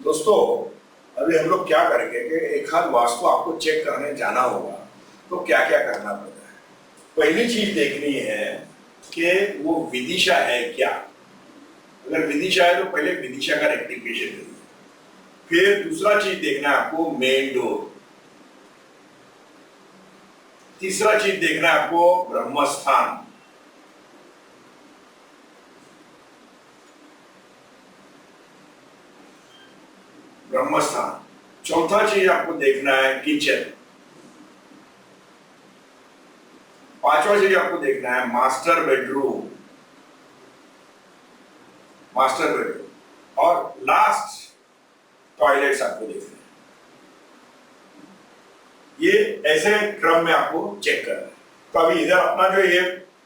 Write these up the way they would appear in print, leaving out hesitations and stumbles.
दोस्तों, अभी हम लोग क्या करेंगे कि एक हाथ वास्तु आपको चेक करने जाना होगा तो क्या क्या करना पड़ता है। पहली चीज देखनी है कि वो विदिशा है क्या। अगर विदिशा है तो पहले विदिशा का रेक्टिफिकेशन करिए। फिर दूसरा चीज देखना है आपको मेन डोर। तीसरा चीज देखना है आपको ब्रह्मस्थान। ब्रह्मस्थान। चौथा चीज आपको देखना है किचन। पांचवा चीज आपको देखना है मास्टर बेडरूम। मास्टर बेडरूम और लास्ट टॉयलेट्स आपको देखना है। ये ऐसे क्रम में आपको चेक करना है। तो अभी इधर अपना जो ये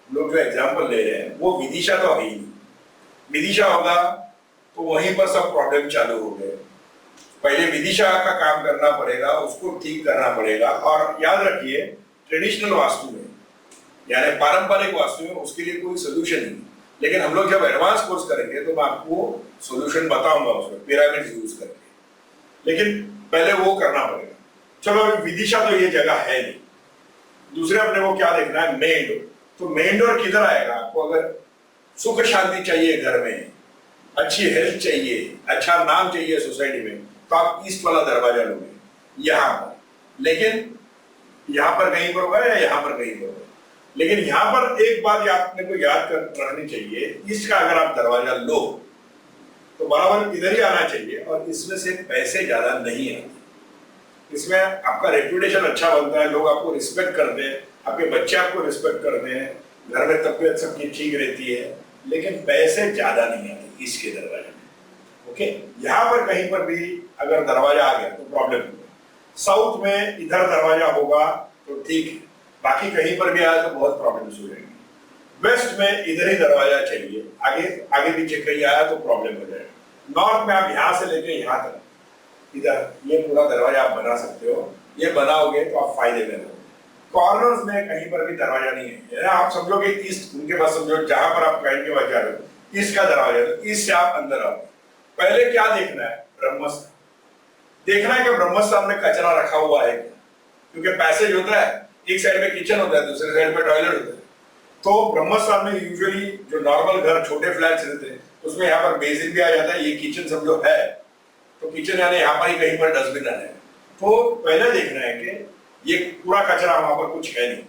लोग जो एग्जांपल ले रहे हैं वो विदिशा तो है ही नहीं। विदिशा होगा तो वहीं पर सब प्रॉब्लम चालू हो गए। पहले विदिशा का काम करना पड़ेगा, उसको ठीक करना पड़ेगा। और याद रखिए ट्रेडिशनल वास्तु में यानी पारंपरिक वास्तु में उसके लिए कोई सोल्यूशन नहीं। लेकिन हम लोग जब एडवांस कोर्स करेंगे तो मैं आपको सोल्यूशन बताऊंगा उसमें पिरामिड यूज करके। लेकिन पहले वो करना पड़ेगा। चलो विदिशा तो ये जगह है नहीं। दूसरे अपने को क्या देखना है मेन डोर। तो मेन डोर किधर आएगा आपको? अगर सुख शांति चाहिए घर में, अच्छी हेल्थ चाहिए, अच्छा नाम चाहिए सोसाइटी में, तो आप ईस्ट वाला दरवाजा लोगे यहां पर। लेकिन यहां पर कहीं पर होगा या यहां पर कहीं पर होगा। लेकिन यहां पर एक बात आपने को याद कर रखनी चाहिए, ईस्ट का अगर आप दरवाजा लो तो बराबर इधर ही आना चाहिए। और इसमें से पैसे ज्यादा नहीं आते। इसमें आपका रेपुटेशन अच्छा बनता है, लोग आपको रिस्पेक्ट करते हैं, आपके बच्चे आपको रिस्पेक्ट करते हैं, घर में तबीयत सबकी ठीक रहती है। लेकिन पैसे ज्यादा नहीं आते ईस्ट के दरवाजे में। ओके, यहाँ पर कहीं पर भी अगर दरवाजा आ गया तो प्रॉब्लम होगा। साउथ में इधर दरवाजा होगा तो ठीक है, बाकी कहीं पर भी आया तो बहुत प्रॉब्लम्स हो जाएंगी। वेस्ट में इधर ही दरवाजा चाहिए, आगे आगे पीछे कहीं आया तो प्रॉब्लम हो जाएगा। नॉर्थ में आप यहाँ से लेके यहाँ तक इधर ये पूरा दरवाजा आप बना सकते हो। ये बनाओगे तो आप फायदे में रहोगे। कॉर्नर्स में कहीं पर भी दरवाजा नहीं है। आप समझोगे ईस्ट, उनके पास समझो जहां पर आप क्लाइंट के पास जा रहे हो ईस्ट का दरवाजा, तो ईस्ट से आप अंदर आओ। पहले क्या देखना है? ब्रह्मस्थान देखना है कि ब्रह्मस्थान में कचरा रखा हुआ है, क्योंकि पैसेज होता है, एक साइड में किचन होता है, दूसरे साइड में टॉयलेट होता है। तो ब्रह्मस्थान में यूजुअली जो नॉर्मल घर छोटे फ्लैट्स रहते हैं उसमें यहाँ पर बेसिन भी आ जाता है। ये किचन समझो है तो किचन यानी यहाँ पर ही कहीं पर डस्टबिन आ जाए। तो पहले देखना है कि ये पूरा कचरा वहां पर कुछ है नहीं।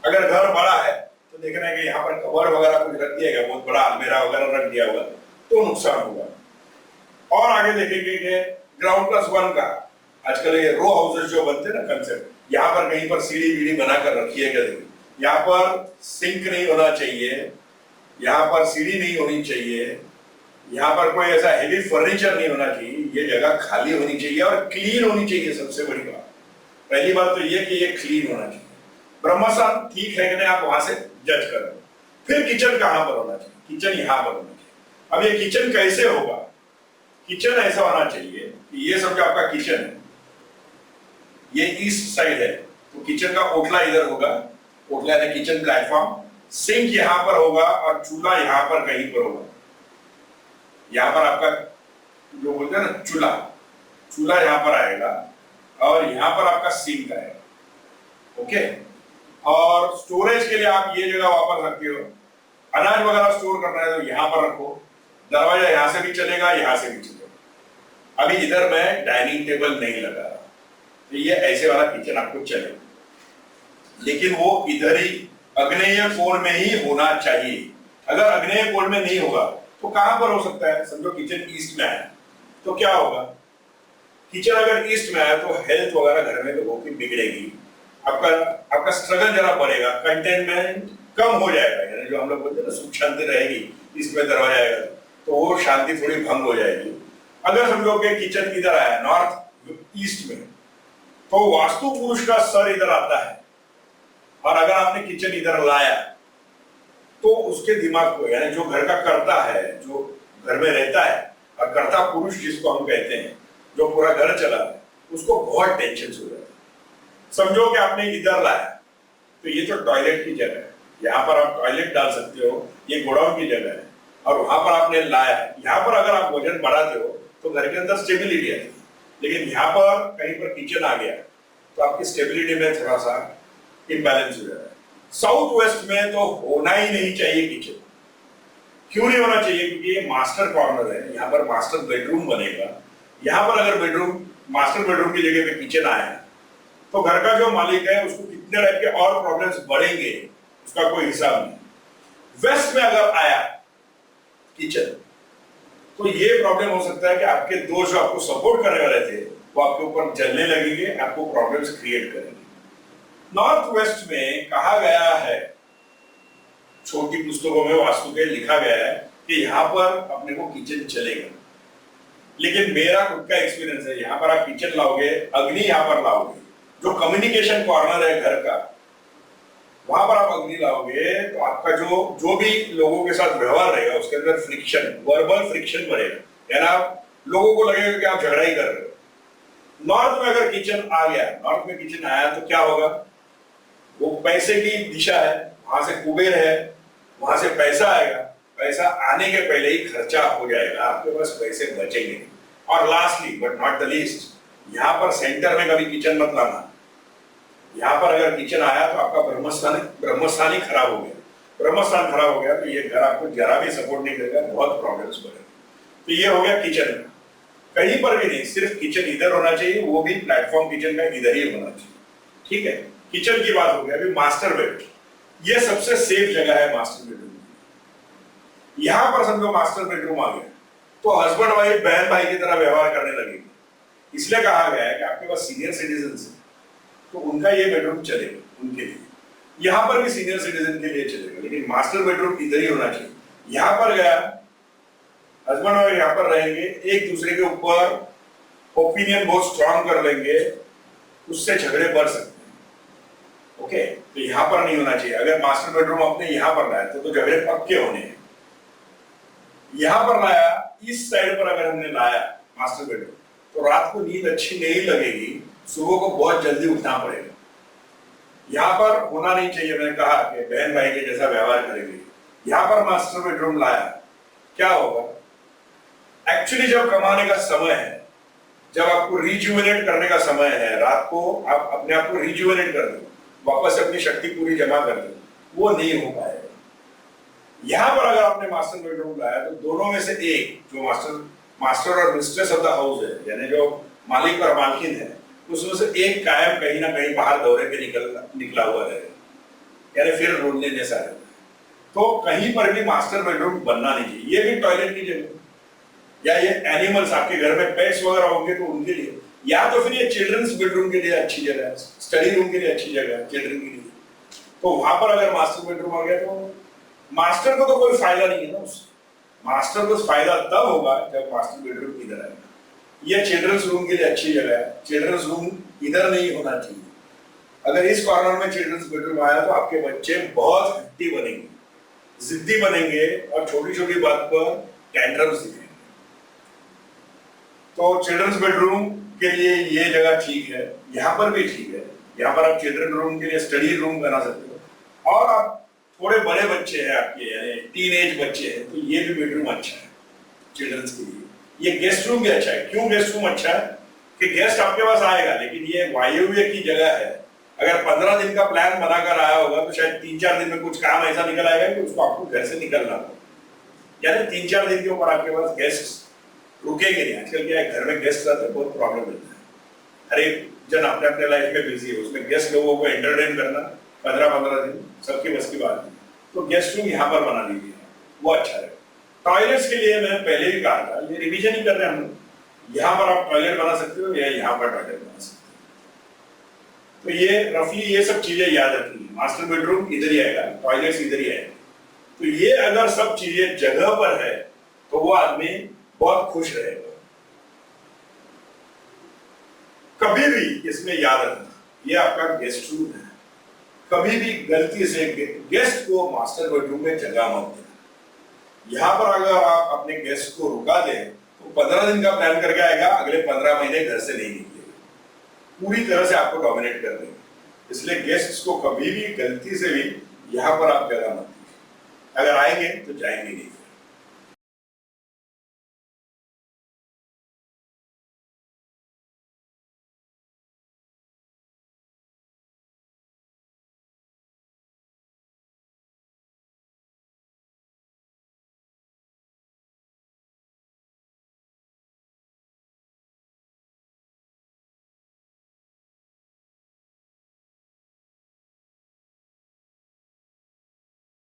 अगर घर बड़ा है तो देखना है कि यहाँ पर कवर वगैरह कुछ रख दिया गया, बहुत बड़ा अलमीरा वगैरह रख दिया हुआ तो नुकसान होगा। और आगे देखेंगे कि ग्राउंड प्लस वन का आजकल ये रो हाउसेस जो बनते हैं ना कंसेप्ट, यहाँ पर कहीं पर सीढ़ी वीढ़ी बनाकर रखी है क्या? देखिए यहाँ पर सिंक नहीं होना चाहिए, यहाँ पर सीढ़ी नहीं होनी चाहिए, यहाँ पर कोई ऐसा हेवी फर्नीचर नहीं होना चाहिए। ये जगह खाली होनी चाहिए और क्लीन होनी चाहिए। सबसे बड़ी बात, पहली बात तो ये कि ये क्लीन होना चाहिए। ब्रह्मस्थान ठीक है कि नहीं आप वहां से जज करो। फिर किचन कहाँ पर होना चाहिए? किचन यहाँ पर होना चाहिए। अब ये किचन कैसे होगा? किचन ऐसा होना चाहिए कि ये समझो आपका किचन है, ये ईस्ट साइड है तो किचन का ओटला इधर होगा, ओटला यानी किचन प्लेटफॉर्म। सिंक यहाँ पर होगा और चूल्हा यहाँ पर कहीं पर होगा। यहाँ पर आपका जो बोलते हैं ना चूल्हा, चूल्हा यहाँ पर आएगा और यहाँ पर आपका सिंक आएगा। ओके, और स्टोरेज के लिए आप ये जगह वापर सकते हो। अनाज वगैरह स्टोर करना है तो यहाँ पर रखो। दरवाजा यहाँ से भी चलेगा, यहाँ से भी चलेगा। अभी इधर मैं डाइनिंग टेबल नहीं लगा रहा तो ये ऐसे वाला किचन आपको चलेगा, लेकिन वो इधर ही आग्नेय कोण में ही होना चाहिए। अगर आग्नेय कोण में नहीं होगा तो कहां पर हो सकता है? समझो किचन ईस्ट में आया तो क्या होगा? किचन अगर ईस्ट में आया तो हेल्थ वगैरह घर में लोगों की बिगड़ेगी, आपका स्ट्रगल जरा बढ़ेगा, कंटेनमेंट कम हो जाएगा। यानी जो हम लोग बोलते हैं ना सुख शांति रहेगी, ईस्ट में दरवाजा आएगा तो वो शांति थोड़ी भंग हो जाएगी। अगर समझो कि किचन इधर आया नॉर्थ ईस्ट में तो वास्तु पुरुष का सर इधर आता है। और अगर आपने किचन इधर लाया तो उसके दिमाग को यानी जो घर का करता है, जो घर में रहता है और कर्ता पुरुष जिसको हम कहते हैं, जो पूरा घर चला है, उसको बहुत टेंशन हो जाता है। समझो कि आपने इधर लाया तो ये तो टॉयलेट की जगह है, यहाँ पर आप टॉयलेट डाल सकते हो, ये गोडाउन की जगह है। और वहां पर आपने लाया, यहाँ पर अगर आप वजन बढ़ाते हो तो घर के अंदर स्टेबिलिटी आती है। लेकिन यहाँ पर कहीं पर किचन आ गया तो आपकी स्टेबिलिटी में थोड़ा सा इम्बैलेंस हो जाता है। साउथ वेस्ट में तो होना ही नहीं चाहिए किचन। क्यों नहीं होना चाहिए? क्योंकि ये मास्टर कॉर्नर है, यहाँ पर मास्टर बेडरूम बनेगा। यहाँ पर अगर बेडरूम मास्टर बेडरूम की जगह पे किचन आया तो घर का जो मालिक है उसको कितने टाइप के और प्रॉब्लम्स बढ़ेंगे उसका कोई हिसाब नहीं। वेस्ट में अगर आया किचन तो ये प्रॉब्लम हो सकता है कि आपके दोस्त जो आपको सपोर्ट करने वाले थे वो आपके ऊपर जलने लगेंगे, आपको प्रॉब्लम्स क्रिएट करेंगे। नॉर्थ वेस्ट में कहा गया है, छोटी पुस्तकों में वास्तु के लिखा गया है कि यहाँ पर अपने को किचन चलेगा। लेकिन मेरा खुद का एक्सपीरियंस है, यहाँ पर आप किचन लाओगे, अग्नि यहाँ पर लाओगे, जो कम्युनिकेशन कॉर्नर है घर का, वहां पर आप अग्नि लाओगे तो आपका जो भी लोगों के साथ व्यवहार रहेगा उसके अंदर फ्रिक्शन, वर्बल फ्रिक्शन बढ़ेगा, यानी लोगों को लगेगा कि आप झगड़ा ही कर रहे हो। नॉर्थ में अगर किचन आ गया, नॉर्थ में किचन आया तो क्या होगा? वो पैसे की दिशा है, वहां से कुबेर है, वहां से पैसा आएगा, पैसा आने के पहले ही खर्चा हो जाएगा, आपके पास पैसे बचेंगे। और lastly but not the least, यहाँ पर सेंटर में कभी किचन मत लाना। यहाँ पर अगर किचन आया तो आपका ब्रह्मस्थान ही खराब हो गया। ब्रह्मस्थान खराब हो गया तो ये घर आपको जरा भी सपोर्ट नहीं करेगा, बहुत प्रॉब्लम्स बढ़ेगा। तो ये हो गया किचन का। कहीं पर भी नहीं, सिर्फ किचन इधर होना चाहिए, वो भी प्लेटफॉर्म किचन का इधर ही होना चाहिए। ठीक है, किचन की बात हो गई। अभी मास्टर बेडरूम, ये सबसे सेफ जगह है मास्टर बेडरूम। यहां पर समझो मास्टर बेडरूम आ गया तो हस्बैंड वाइफ बहन भाई की तरह व्यवहार करने लगेंगे। इसलिए कहा गया है कि आपके पास सीनियर सिटीजन है तो उनका ये बेडरूम चलेगा उनके लिए, यहां पर भी सीनियर सिटीजन के लिए चलेगा, लेकिन मास्टर बेडरूम इधर ही होना चाहिए। यहां पर गया हस्बैंड वाइफ यहां पर रहेंगे, एक दूसरे के ऊपर ओपिनियन बहुत स्ट्रांग कर लेंगे, उससे झगड़े बढ़ सकते हैं। ओके, तो यहां पर नहीं होना चाहिए। अगर मास्टर बेडरूम आपने यहां पर लाया तो झगड़े पक्के होने हैं। यहां पर लाया, इस साइड पर अगर हमने लाया मास्टर बेडरूम तो रात को नींद अच्छी नहीं लगेगी, सुबह को बहुत जल्दी उठना पड़ेगा। यहां पर होना नहीं चाहिए। मैंने कहा कि बहन भाई के जैसा व्यवहार करेंगे। यहां पर मास्टर बेडरूम लाया, क्या होगा? एक्चुअली जब कमाने का समय है, जब आपको रिजुवेनेट करने का समय है, रात को आप अपने आप को रिजुवेनेट कर दो, वापस अपनी शक्ति पूरी जमा कर दो, वो नहीं हो पाएगा। यहां पर अगर आपने मास्टर बेडरूम लाया तो दोनों में से एक, जो मास्टर और मिस्ट्रेस ऑफ द हाउस है, यानी जो मालिक और मालकिन है, उसमें से एक कायम कहीं ना कहीं बाहर दौरे पे निकला हुआ रहेगा, यानी फिर लोनलीनेस आ जाता है। तो कहीं पर भी मास्टर बेडरूम बनना नहीं चाहिए। ये भी टॉयलेट की जगह, या ये एनिमल्स आपके घर में पेट्स वगैरह होंगे तो उनके लिए, या तो फिर ये चिल्ड्रंस बेडरूम के लिए अच्छी जगह है, स्टडी रूम के लिए अच्छी जगह है चिल्ड्रन के लिए। तो वहां पर अगर मास्टर बेडरूम आ गया तो मास्टर को तो कोई फायदा नहीं है ना उससे। मास्टर को फायदा तब होगा जब मास्टर बेडरूम इधर आएगा। यह चिल्ड्रंस रूम के लिए अच्छी जगह है, चिल्ड्रंस रूम इधर नहीं होना चाहिए। अगर इस कॉर्नर में चिल्ड्रंस बेडरूम आया तो आपके बच्चे बहुत हट्टी बनेंगे, जिद्दी बनेंगे और छोटी छोटी बात पर टेंट्रम्स दिखेंगे। तो चिल्ड्रंस बेडरूम के लिए ये जगह ठीक है, यहाँ पर भी ठीक है। यहाँ पर आप चिल्ड्रन रूम के लिए स्टडी रूम बना सकते हो। और आप थोड़े बड़े बच्चे हैं आपके, यानी टीनेज बच्चे हैं, तो ये भी बेडरूम अच्छा है चिल्ड्रंस के लिए। ये गेस्ट रूम भी अच्छा है। क्यों गेस्ट रूम अच्छा है? कि गेस्ट आपके पास आएगा, लेकिन ये वायव्य की जगह है। अगर 15 दिन का प्लान बनाकर आया होगा तो शायद 3-4 दिन में कुछ काम ऐसा निकल आएगा कि उसको आपको घर से निकलना होगा, यानी 3-4 दिन के ऊपर आपके पास गेस्ट रुकेंगे नहीं। आजकल क्या है, घर में गेस्ट रहते हैं, बहुत प्रॉब्लम होता है। हर एक जन अपने अपने लाइफ में बिजी है, उसमें गेस्ट लोगों को एंटरटेन करना 15-15 दिन सबकी बस की बात नहीं। तो गेस्ट रूम यहाँ पर बना लीजिए, वो अच्छा है। टॉयलेट्स के लिए मैं पहले भी कहा था, ये रिवीजन ही कर रहे हैं हम लोग। यहाँ पर आप टॉयलेट बना सकते हो या यहाँ पर टॉयलेट बना सकते हो। तो ये रफली ये सब चीजें याद रखनी है। मास्टर बेडरूम इधर ही आएगा, टॉयलेट्स इधर ही आएगा। तो ये अगर सब चीजें जगह पर है तो वो आदमी बहुत खुश रहेगा। कभी भी इसमें याद रखना, ये आपका गेस्ट रूम है, कभी भी गलती से गेस्ट को मास्टर बेडरूम में जगह मत देना। यहाँ पर अगर आप अपने गेस्ट को रुका दें तो 15 दिन का प्लान करके आएगा, अगले 15 महीने घर से नहीं निकलेगा, पूरी तरह से आपको डोमिनेट कर देगा। इसलिए गेस्ट को कभी भी गलती से भी यहाँ पर आप जगह मत दीजिए। अगर आएंगे तो जाएंगे नहीं।